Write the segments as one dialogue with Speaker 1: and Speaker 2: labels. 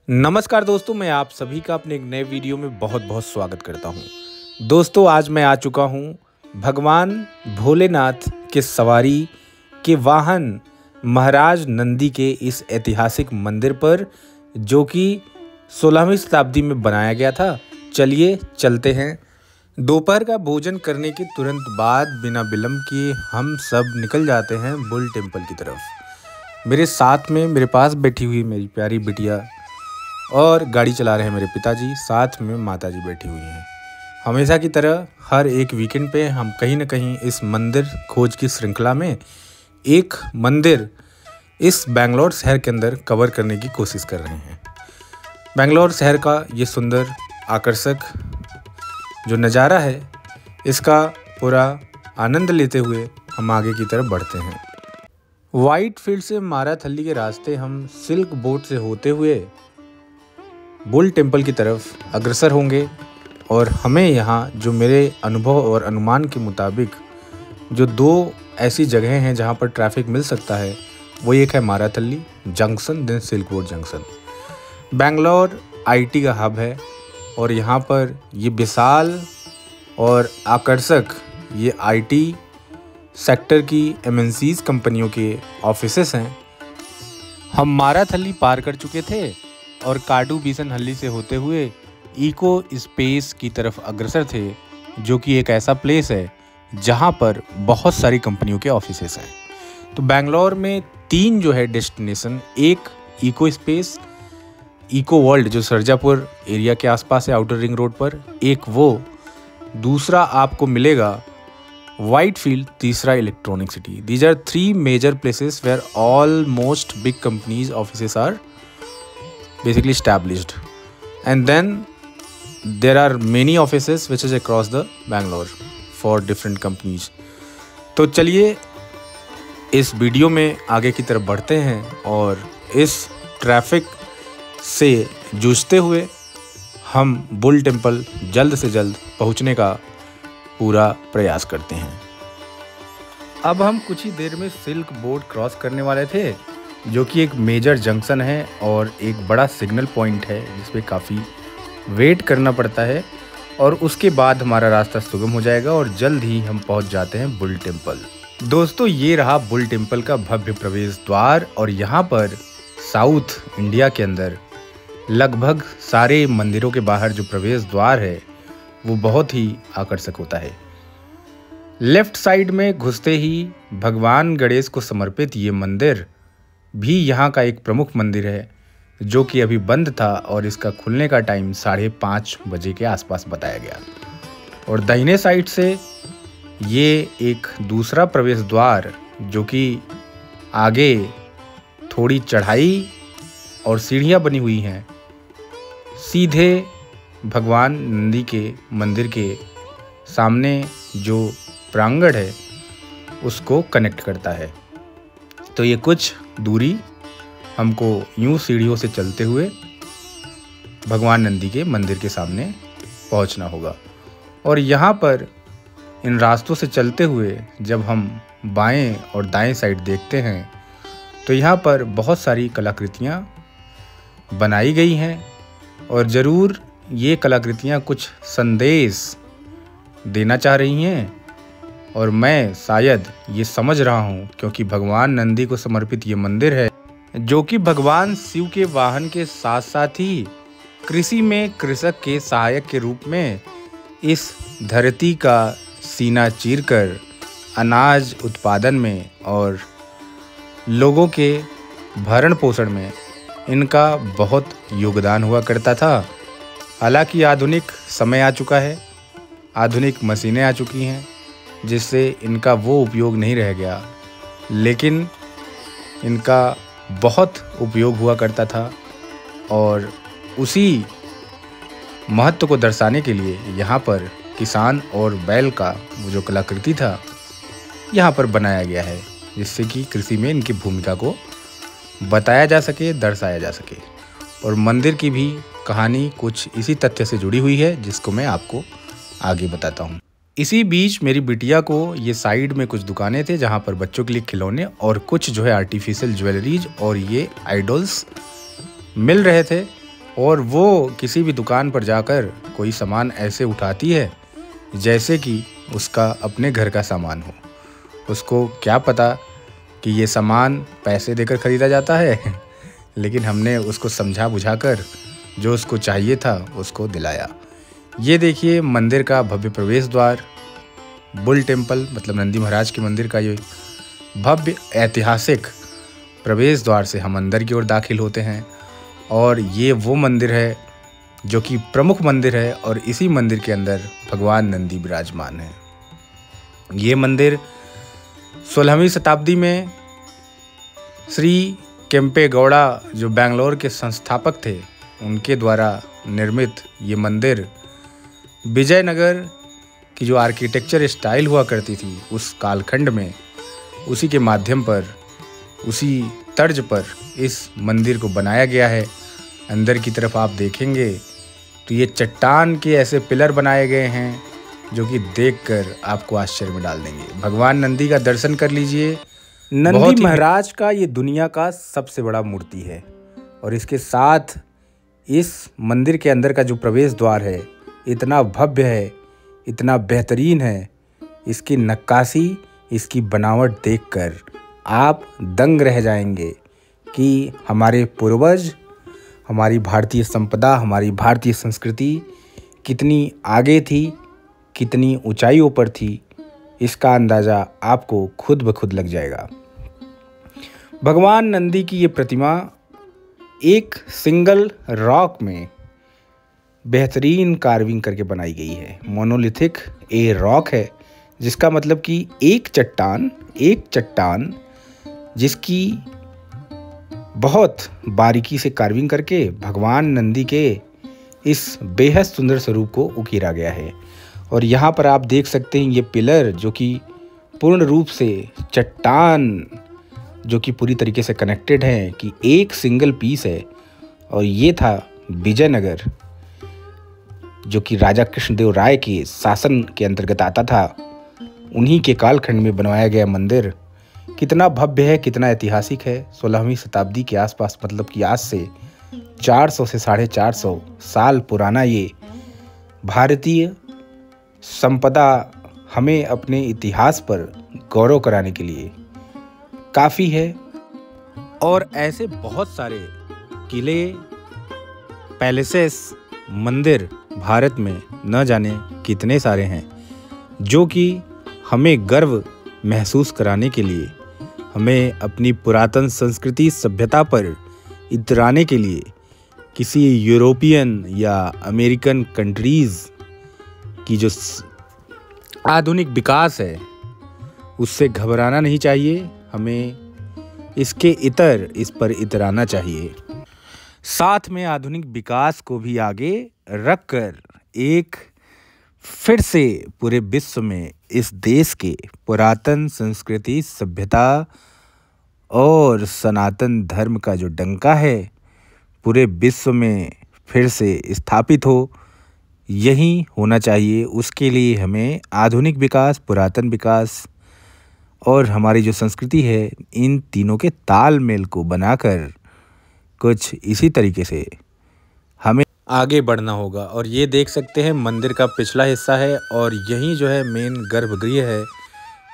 Speaker 1: नमस्कार दोस्तों, मैं आप सभी का अपने एक नए वीडियो में बहुत बहुत स्वागत करता हूं। दोस्तों, आज मैं आ चुका हूं भगवान भोलेनाथ के सवारी के वाहन महाराज नंदी के इस ऐतिहासिक मंदिर पर, जो कि 16वीं शताब्दी में बनाया गया था। चलिए चलते हैं। दोपहर का भोजन करने के तुरंत बाद बिना विलंब किए हम सब निकल जाते हैं बुल टेम्पल की तरफ। मेरे साथ में मेरे पास बैठी हुई मेरी प्यारी बिटिया और गाड़ी चला रहे हैं मेरे पिताजी, साथ में माताजी बैठी हुई हैं। हमेशा की तरह हर एक वीकेंड पे हम कहीं ना कहीं इस मंदिर खोज की श्रृंखला में एक मंदिर इस बेंगलोर शहर के अंदर कवर करने की कोशिश कर रहे हैं। बेंगलोर शहर का ये सुंदर आकर्षक जो नज़ारा है, इसका पूरा आनंद लेते हुए हम आगे की तरफ बढ़ते हैं। वाइट फील्ड से माराथली के रास्ते हम सिल्क बोट से होते हुए बुल टेम्पल की तरफ अग्रसर होंगे और हमें यहाँ जो मेरे अनुभव और अनुमान के मुताबिक जो दो ऐसी जगहें हैं जहाँ पर ट्रैफिक मिल सकता है, वो एक है Marathahalli junction, then silk board junction. Bangalore IT का हब है और यहाँ पर ये विशाल और आकर्षक ये आईटी सेक्टर की एमएनसीज कंपनियों के ऑफिसेस हैं। हम माराथली पार कर चुके थे और काडू बीसन हल्ली से होते हुए इको स्पेस की तरफ अग्रसर थे, जो कि एक ऐसा प्लेस है जहां पर बहुत सारी कंपनियों के ऑफिसेस हैं। तो बेंगलोर में तीन जो है डेस्टिनेशन, एक इको स्पेस, इको वर्ल्ड जो सरजापुर एरिया के आसपास है आउटर रिंग रोड पर, एक वो, दूसरा आपको मिलेगा वाइट फील्ड, तीसरा electronic city. These are three major places where almost big companies offices are basically established, and then there are many offices which is across the Bangalore for different companies। तो चलिए इस video में आगे की तरफ बढ़ते हैं और इस ट्रैफिक से जूझते हुए हम बुल टेम्पल जल्द से जल्द पहुंचने का पूरा प्रयास करते हैं। अब हम कुछ ही देर में सिल्क बोट क्रॉस करने वाले थे, जो कि एक मेजर जंक्शन है और एक बड़ा सिग्नल पॉइंट है जिसपे काफ़ी वेट करना पड़ता है, और उसके बाद हमारा रास्ता सुगम हो जाएगा और जल्द ही हम पहुंच जाते हैं बुल टेम्पल। दोस्तों, ये रहा बुल टेम्पल का भव्य प्रवेश द्वार, और यहाँ पर साउथ इंडिया के अंदर लगभग सारे मंदिरों के बाहर जो प्रवेश द्वार है वो बहुत ही आकर्षक होता है। लेफ्ट साइड में घुसते ही भगवान गणेश को समर्पित ये मंदिर भी यहाँ का एक प्रमुख मंदिर है, जो कि अभी बंद था और इसका खुलने का टाइम 5:30 बजे के आसपास बताया गया। और दाहिने साइड से ये एक दूसरा प्रवेश द्वार, जो कि आगे थोड़ी चढ़ाई और सीढ़ियाँ बनी हुई हैं, सीधे भगवान नंदी के मंदिर के सामने जो प्रांगण है उसको कनेक्ट करता है। तो ये कुछ दूरी हमको यूं सीढ़ियों से चलते हुए भगवान नंदी के मंदिर के सामने पहुंचना होगा। और यहाँ पर इन रास्तों से चलते हुए जब हम बाएं और दाएं साइड देखते हैं तो यहाँ पर बहुत सारी कलाकृतियाँ बनाई गई हैं, और ज़रूर ये कलाकृतियाँ कुछ संदेश देना चाह रही हैं, और मैं शायद ये समझ रहा हूँ क्योंकि भगवान नंदी को समर्पित ये मंदिर है, जो कि भगवान शिव के वाहन के साथ साथ ही कृषि में कृषक के सहायक के रूप में इस धरती का सीना चीरकर अनाज उत्पादन में और लोगों के भरण पोषण में इनका बहुत योगदान हुआ करता था। हालांकि आधुनिक समय आ चुका है, आधुनिक मशीनें आ चुकी हैं, जिससे इनका वो उपयोग नहीं रह गया, लेकिन इनका बहुत उपयोग हुआ करता था। और उसी महत्व को दर्शाने के लिए यहाँ पर किसान और बैल का वो जो कलाकृति था यहाँ पर बनाया गया है, जिससे कि कृषि में इनकी भूमिका को बताया जा सके, दर्शाया जा सके। और मंदिर की भी कहानी कुछ इसी तथ्य से जुड़ी हुई है, जिसको मैं आपको आगे बताता हूँ। इसी बीच मेरी बिटिया को ये साइड में कुछ दुकानें थे जहाँ पर बच्चों के लिए खिलौने और कुछ जो है आर्टिफिशियल ज्वेलरीज और ये आइडल्स मिल रहे थे, और वो किसी भी दुकान पर जाकर कोई सामान ऐसे उठाती है जैसे कि उसका अपने घर का सामान हो। उसको क्या पता कि ये सामान पैसे देकर ख़रीदा जाता है लेकिन हमने उसको समझा बुझाकर जो उसको चाहिए था उसको दिलाया। ये देखिए मंदिर का भव्य प्रवेश द्वार, बुल टेम्पल मतलब नंदी महाराज के मंदिर का ये भव्य ऐतिहासिक प्रवेश द्वार से हम अंदर की ओर दाखिल होते हैं। और ये वो मंदिर है जो कि प्रमुख मंदिर है और इसी मंदिर के अंदर भगवान नंदी विराजमान है। ये मंदिर 16वीं शताब्दी में श्री केम्पेगौड़ा जो बेंगलोर के संस्थापक थे उनके द्वारा निर्मित ये मंदिर विजयनगर की जो आर्किटेक्चर स्टाइल हुआ करती थी उस कालखंड में उसी के माध्यम पर उसी तर्ज पर इस मंदिर को बनाया गया है। अंदर की तरफ आप देखेंगे तो ये चट्टान के ऐसे पिलर बनाए गए हैं जो कि देखकर आपको आश्चर्य में डाल देंगे। भगवान नंदी का दर्शन कर लीजिए। नंदी महाराज का ये दुनिया का सबसे बड़ा मूर्ति है और इसके साथ इस मंदिर के अंदर का जो प्रवेश द्वार है इतना भव्य है, इतना बेहतरीन है। इसकी नक्काशी, इसकी बनावट देखकर आप दंग रह जाएंगे कि हमारे पूर्वज, हमारी भारतीय संपदा, हमारी भारतीय संस्कृति कितनी आगे थी, कितनी ऊंचाइयों पर थी, इसका अंदाज़ा आपको खुद ब खुद लग जाएगा। भगवान नंदी की ये प्रतिमा एक सिंगल रॉक में बेहतरीन कार्विंग करके बनाई गई है। मोनोलिथिक ए रॉक है जिसका मतलब कि एक चट्टान जिसकी बहुत बारीकी से कार्विंग करके भगवान नंदी के इस बेहद सुंदर स्वरूप को उकेरा गया है। और यहाँ पर आप देख सकते हैं ये पिलर जो कि पूर्ण रूप से चट्टान जो कि पूरी तरीके से कनेक्टेड हैं कि एक सिंगल पीस है। और ये था विजयनगर जो कि राजा कृष्णदेव राय के शासन के अंतर्गत आता था, उन्हीं के कालखंड में बनवाया गया मंदिर। कितना भव्य है, कितना ऐतिहासिक है। 16वीं शताब्दी के आसपास मतलब कि आज से 400 से 450 साल पुराना ये भारतीय संपदा हमें अपने इतिहास पर गौरव कराने के लिए काफ़ी है। और ऐसे बहुत सारे किले, पैलेसेस, मंदिर भारत में न जाने कितने सारे हैं जो कि हमें गर्व महसूस कराने के लिए, हमें अपनी पुरातन संस्कृति सभ्यता पर इतराने के लिए किसी यूरोपियन या अमेरिकन कंट्रीज़ की जो आधुनिक विकास है उससे घबराना नहीं चाहिए। हमें इसके इस पर इतराना चाहिए। साथ में आधुनिक विकास को भी आगे रखकर एक फिर से पूरे विश्व में इस देश के पुरातन संस्कृति, सभ्यता और सनातन धर्म का जो डंका है पूरे विश्व में फिर से स्थापित हो, यही होना चाहिए। उसके लिए हमें आधुनिक विकास, पुरातन विकास और हमारी जो संस्कृति है, इन तीनों के तालमेल को बनाकर कुछ इसी तरीके से हमें आगे बढ़ना होगा। और ये देख सकते हैं मंदिर का पिछला हिस्सा है और यही जो है मेन गर्भगृह है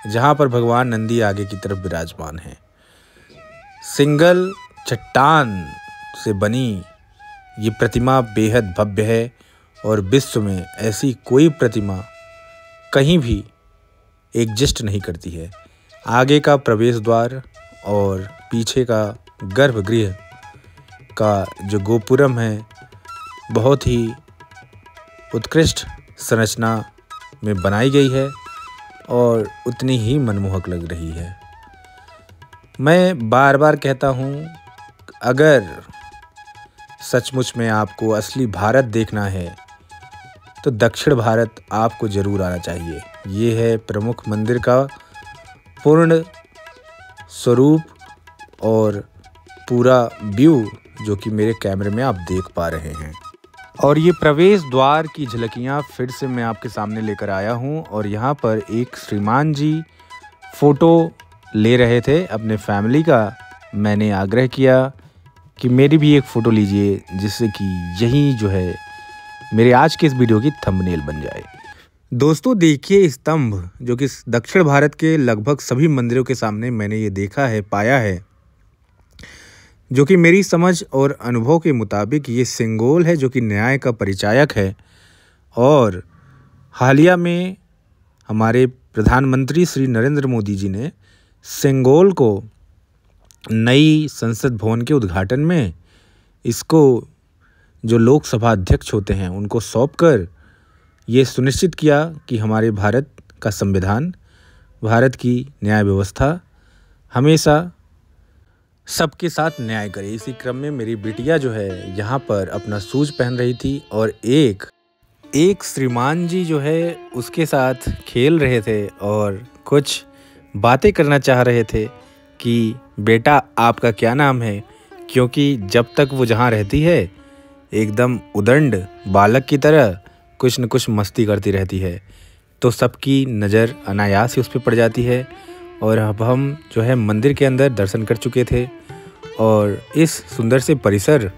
Speaker 1: जहाँ पर भगवान नंदी आगे की तरफ विराजमान है। सिंगल चट्टान से बनी ये प्रतिमा बेहद भव्य है और विश्व में ऐसी कोई प्रतिमा कहीं भी एग्जिस्ट नहीं करती है। आगे का प्रवेश द्वार और पीछे का गर्भगृह का जो गोपुरम है बहुत ही उत्कृष्ट संरचना में बनाई गई है और उतनी ही मनमोहक लग रही है। मैं बार बार कहता हूँ, अगर सचमुच में आपको असली भारत देखना है तो दक्षिण भारत आपको ज़रूर आना चाहिए। ये है प्रमुख मंदिर का पूर्ण स्वरूप और पूरा व्यू जो कि मेरे कैमरे में आप देख पा रहे हैं। और ये प्रवेश द्वार की झलकियाँ फिर से मैं आपके सामने लेकर आया हूँ। और यहाँ पर एक श्रीमान जी फ़ोटो ले रहे थे अपने फैमिली का। मैंने आग्रह किया कि मेरी भी एक फ़ोटो लीजिए, जिससे कि यही जो है मेरे आज के इस वीडियो की थंबनेल बन जाए। दोस्तों देखिए स्तंभ, जो कि दक्षिण भारत के लगभग सभी मंदिरों के सामने मैंने ये देखा है, पाया है, जो कि मेरी समझ और अनुभव के मुताबिक ये सेंगोल है, जो कि न्याय का परिचायक है। और हालिया में हमारे प्रधानमंत्री श्री नरेंद्र मोदी जी ने सेंगोल को नई संसद भवन के उद्घाटन में इसको जो लोकसभा अध्यक्ष होते हैं उनको सौंपकर ये सुनिश्चित किया कि हमारे भारत का संविधान, भारत की न्याय व्यवस्था हमेशा सबके साथ न्याय करे। इसी क्रम में मेरी बिटिया जो है यहाँ पर अपना शूज पहन रही थी और एक श्रीमान जी जो है उसके साथ खेल रहे थे और कुछ बातें करना चाह रहे थे कि बेटा आपका क्या नाम है, क्योंकि जब तक वो जहाँ रहती है एकदम उदंड बालक की तरह कुछ न कुछ मस्ती करती रहती है, तो सबकी नज़र अनायास ही उस पर पड़ जाती है। और अब हम जो है मंदिर के अंदर दर्शन कर चुके थे और इस सुंदर से परिसर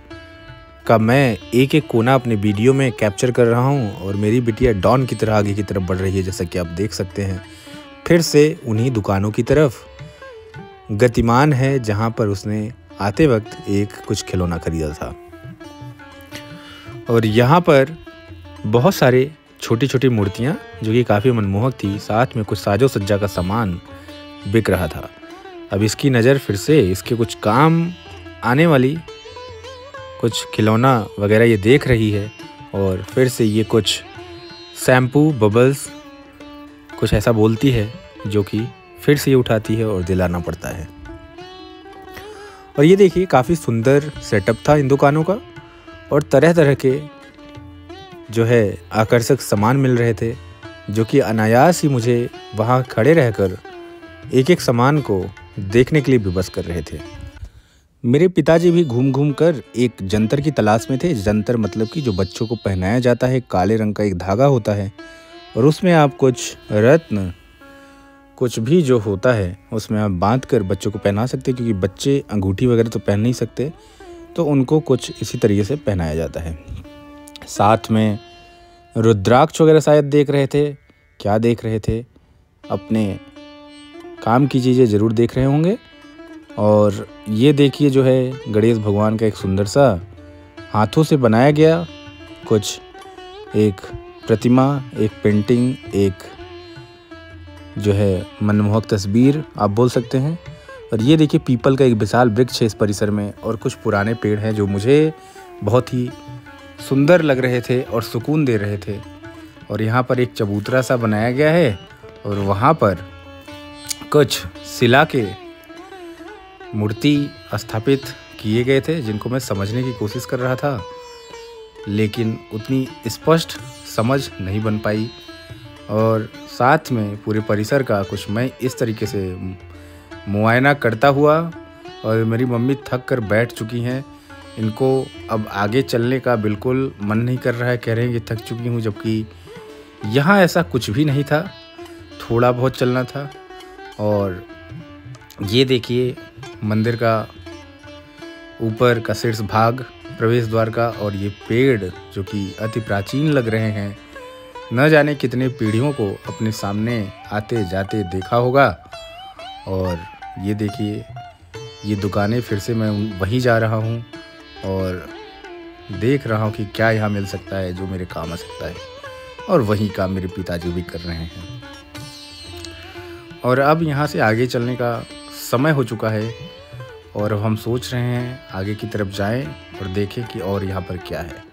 Speaker 1: का मैं एक एक कोना अपने वीडियो में कैप्चर कर रहा हूँ। और मेरी बिटिया डॉन की तरह आगे की तरफ बढ़ रही है, जैसा कि आप देख सकते हैं। फिर से उन्हीं दुकानों की तरफ गतिमान है जहाँ पर उसने आते वक्त एक कुछ खिलौना खरीदा था। और यहाँ पर बहुत सारे छोटी छोटी मूर्तियाँ जो कि काफ़ी मनमोहक थी, साथ में कुछ साजो सज्जा का सामान बिक रहा था। अब इसकी नज़र फिर से इसके कुछ काम आने वाली कुछ खिलौना वगैरह ये देख रही है। और फिर से ये कुछ शैम्पू बबल्स कुछ ऐसा बोलती है, जो कि फिर से ये उठाती है और दिलाना पड़ता है। और ये देखिए काफ़ी सुंदर सेटअप था इन दुकानों का और तरह तरह के जो है आकर्षक सामान मिल रहे थे, जो कि अनायास ही मुझे वहाँ खड़े रहकर एक एक सामान को देखने के लिए विवश कर रहे थे। मेरे पिताजी भी घूम घूम कर एक जंतर की तलाश में थे। जंतर मतलब कि जो बच्चों को पहनाया जाता है, काले रंग का एक धागा होता है और उसमें आप कुछ रत्न कुछ भी जो होता है उसमें आप बांध कर बच्चों को पहना सकते हैं, क्योंकि बच्चे अंगूठी वगैरह तो पहन नहीं सकते, तो उनको कुछ इसी तरीके से पहनाया जाता है। साथ में रुद्राक्ष वगैरह शायद देख रहे थे, क्या देख रहे थे, अपने काम की चीज़ें ज़रूर देख रहे होंगे। और ये देखिए जो है गणेश भगवान का एक सुंदर सा हाथों से बनाया गया कुछ एक प्रतिमा, एक पेंटिंग, एक जो है मनमोहक तस्वीर आप बोल सकते हैं। और ये देखिए पीपल का एक विशाल वृक्ष है इस परिसर में और कुछ पुराने पेड़ हैं जो मुझे बहुत ही सुंदर लग रहे थे और सुकून दे रहे थे। और यहाँ पर एक चबूतरा सा बनाया गया है और वहाँ पर कुछ शिला के मूर्ति स्थापित किए गए थे, जिनको मैं समझने की कोशिश कर रहा था, लेकिन उतनी स्पष्ट समझ नहीं बन पाई। और साथ में पूरे परिसर का कुछ मैं इस तरीके से मुआयना करता हुआ, और मेरी मम्मी थक कर बैठ चुकी हैं, इनको अब आगे चलने का बिल्कुल मन नहीं कर रहा है, कह रहे हैं कि थक चुकी हूँ, जबकि यहाँ ऐसा कुछ भी नहीं था, थोड़ा बहुत चलना था। और ये देखिए मंदिर का ऊपर का शीर्ष भाग, प्रवेश द्वार का, और ये पेड़ जो कि अति प्राचीन लग रहे हैं, न जाने कितने पीढ़ियों को अपने सामने आते जाते देखा होगा। और ये देखिए ये दुकानें, फिर से मैं वहीं जा रहा हूँ और देख रहा हूँ कि क्या यहाँ मिल सकता है जो मेरे काम आ सकता है, और वही काम मेरे पिताजी भी कर रहे हैं। और अब यहाँ से आगे चलने का समय हो चुका है और हम सोच रहे हैं आगे की तरफ जाएं और देखें कि और यहाँ पर क्या है।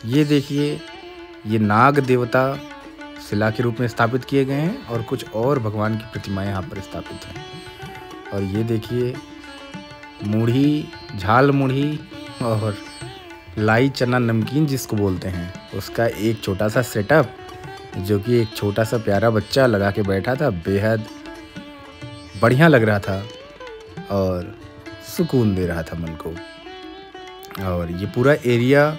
Speaker 1: ये देखिए ये नाग देवता शिला के रूप में स्थापित किए गए हैं और कुछ और भगवान की प्रतिमाएं यहाँ पर स्थापित हैं। और ये देखिए मूढ़ी, झाल मूढ़ी और लाई चना नमकीन जिसको बोलते हैं, उसका एक छोटा सा सेटअप, जो कि एक छोटा सा प्यारा बच्चा लगा के बैठा था, बेहद बढ़िया लग रहा था और सुकून दे रहा था मन को। और ये पूरा एरिया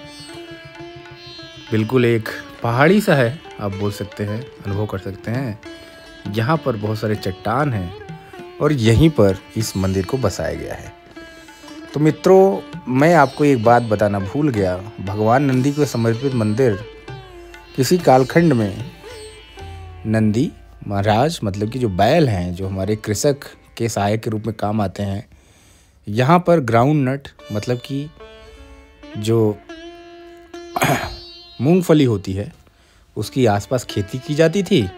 Speaker 1: बिल्कुल एक पहाड़ी सा है, आप बोल सकते हैं, अनुभव कर सकते हैं। यहाँ पर बहुत सारे चट्टान हैं और यहीं पर इस मंदिर को बसाया गया है। तो मित्रों, मैं आपको एक बात बताना भूल गया। भगवान नंदी को समर्पित मंदिर किसी कालखंड में नंदी महाराज मतलब कि जो बैल हैं, जो हमारे कृषक के सहायक के रूप में काम आते हैं, यहाँ पर ग्राउंड नट मतलब कि जो मूंगफली होती है उसकी आसपास खेती की जाती थी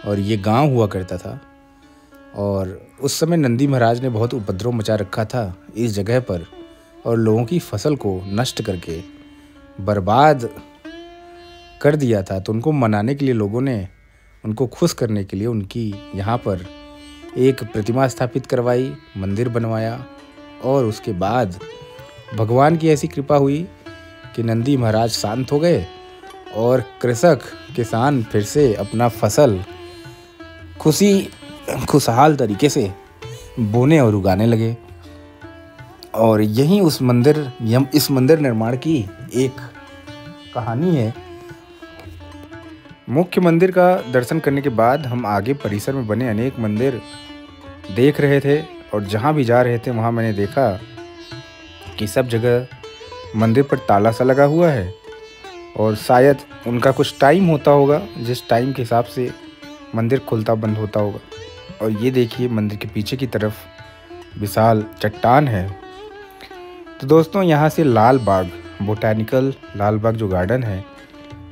Speaker 1: और ये गांव हुआ करता था। और उस समय नंदी महाराज ने बहुत उपद्रव मचा रखा था इस जगह पर और लोगों की फसल को नष्ट करके बर्बाद कर दिया था। तो उनको मनाने के लिए लोगों ने, उनको खुश करने के लिए उनकी यहाँ पर एक प्रतिमा स्थापित करवाई, मंदिर बनवाया। और उसके बाद भगवान की ऐसी कृपा हुई कि नंदी महाराज शांत हो गए और कृषक किसान फिर से अपना फसल खुशहाल तरीके से बोने और उगाने लगे। और यही इस मंदिर निर्माण की एक कहानी है। मुख्य मंदिर का दर्शन करने के बाद हम आगे परिसर में बने अनेक मंदिर देख रहे थे और जहाँ भी जा रहे थे वहाँ मैंने देखा कि सब जगह मंदिर पर ताला सा लगा हुआ है और शायद उनका कुछ टाइम होता होगा, जिस टाइम के हिसाब से मंदिर खुलता बंद होता होगा। और ये देखिए मंदिर के पीछे की तरफ विशाल चट्टान है। तो दोस्तों, यहाँ से लाल बाग बोटैनिकल लाल बाग जो गार्डन है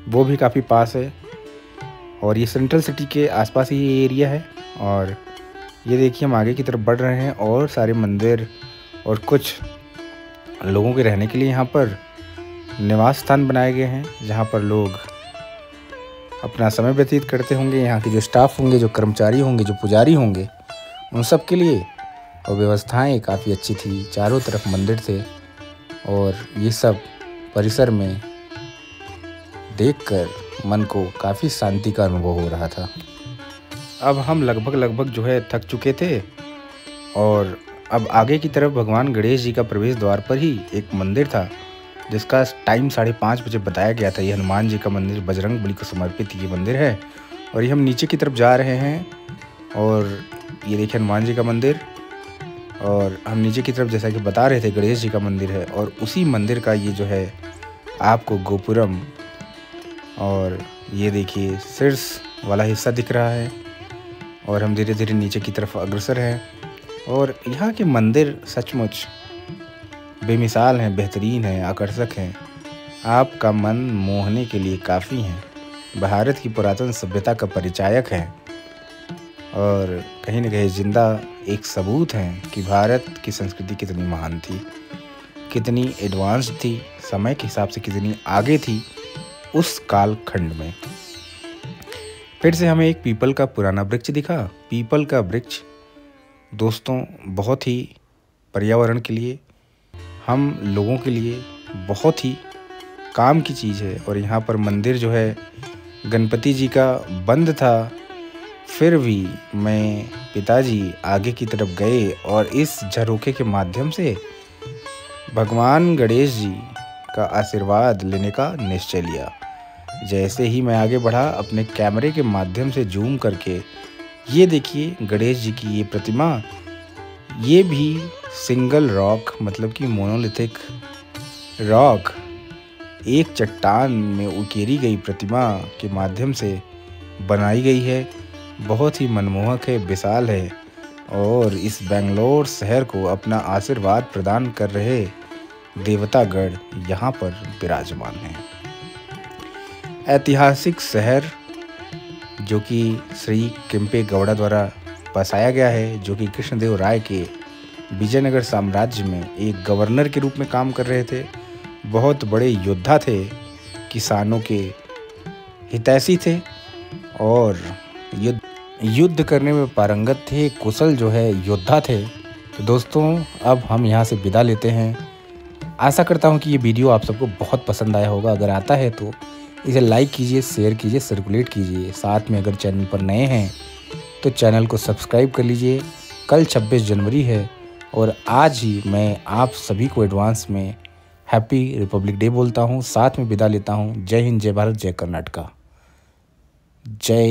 Speaker 1: वो भी काफ़ी पास है और ये सेंट्रल सिटी के आसपास ही ये एरिया है। और ये देखिए हम आगे की तरफ बढ़ रहे हैं और सारे मंदिर और कुछ लोगों के रहने के लिए यहाँ पर निवास स्थान बनाए गए हैं, जहाँ पर लोग अपना समय व्यतीत करते होंगे। यहाँ के जो स्टाफ होंगे, जो कर्मचारी होंगे, जो पुजारी होंगे, उन सब के लिए। और व्यवस्थाएं काफ़ी अच्छी थी, चारों तरफ मंदिर थे और ये सब परिसर में देखकर मन को काफ़ी शांति का अनुभव हो रहा था। अब हम लगभग जो है थक चुके थे और अब आगे की तरफ भगवान गणेश जी का प्रवेश द्वार पर ही एक मंदिर था जिसका टाइम 5:30 बजे बताया गया था। ये हनुमान जी का मंदिर, बजरंगबली को समर्पित ये मंदिर है। और ये हम नीचे की तरफ जा रहे हैं और ये देखिए हनुमान जी का मंदिर और हम नीचे की तरफ जैसा कि बता रहे थे गणेश जी का मंदिर है। और उसी मंदिर का ये जो है आपको गोपुरम और ये देखिए शीर्ष वाला हिस्सा दिख रहा है। और हम धीरे धीरे नीचे की तरफ अग्रसर हैं और यहाँ के मंदिर सचमुच बेमिसाल हैं, बेहतरीन हैं, आकर्षक हैं, आपका मन मोहने के लिए काफ़ी हैं। भारत की पुरातन सभ्यता का परिचायक हैं और कहीं न कहीं जिंदा एक सबूत हैं कि भारत की संस्कृति कितनी महान थी, कितनी एडवांस थी, समय के हिसाब से कितनी आगे थी उस कालखंड में। फिर से हमें एक पीपल का पुराना वृक्ष दिखा। पीपल का वृक्ष दोस्तों बहुत ही पर्यावरण के लिए, हम लोगों के लिए बहुत ही काम की चीज़ है। और यहाँ पर मंदिर जो है गणपति जी का बंद था, फिर भी मैं पिताजी आगे की तरफ गए और इस झरोखे के माध्यम से भगवान गणेश जी का आशीर्वाद लेने का निश्चय लिया। जैसे ही मैं आगे बढ़ा, अपने कैमरे के माध्यम से जूम करके ये देखिए गणेश जी की ये प्रतिमा, ये भी सिंगल रॉक मतलब कि मोनोलिथिक रॉक, एक चट्टान में उकेरी गई प्रतिमा के माध्यम से बनाई गई है। बहुत ही मनमोहक है, विशाल है और इस बेंगलोर शहर को अपना आशीर्वाद प्रदान कर रहे देवतागण यहाँ पर विराजमान हैं। ऐतिहासिक शहर जो कि श्री केम्पे गौड़ा द्वारा बसाया गया है, जो कि कृष्णदेव राय के विजयनगर साम्राज्य में एक गवर्नर के रूप में काम कर रहे थे। बहुत बड़े योद्धा थे, किसानों के हितैषी थे और युद्ध करने में पारंगत थे, कुशल जो है योद्धा थे। तो दोस्तों, अब हम यहाँ से विदा लेते हैं। आशा करता हूँ कि ये वीडियो आप सबको बहुत पसंद आया होगा। अगर आता है तो इसे लाइक कीजिए, शेयर कीजिए, सर्कुलेट कीजिए। साथ में अगर चैनल पर नए हैं तो चैनल को सब्सक्राइब कर लीजिए। कल 26 जनवरी है और आज ही मैं आप सभी को एडवांस में हैप्पी रिपब्लिक डे बोलता हूँ। साथ में विदा लेता हूँ। जय हिंद, जय भारत, जय कर्नाटका, जय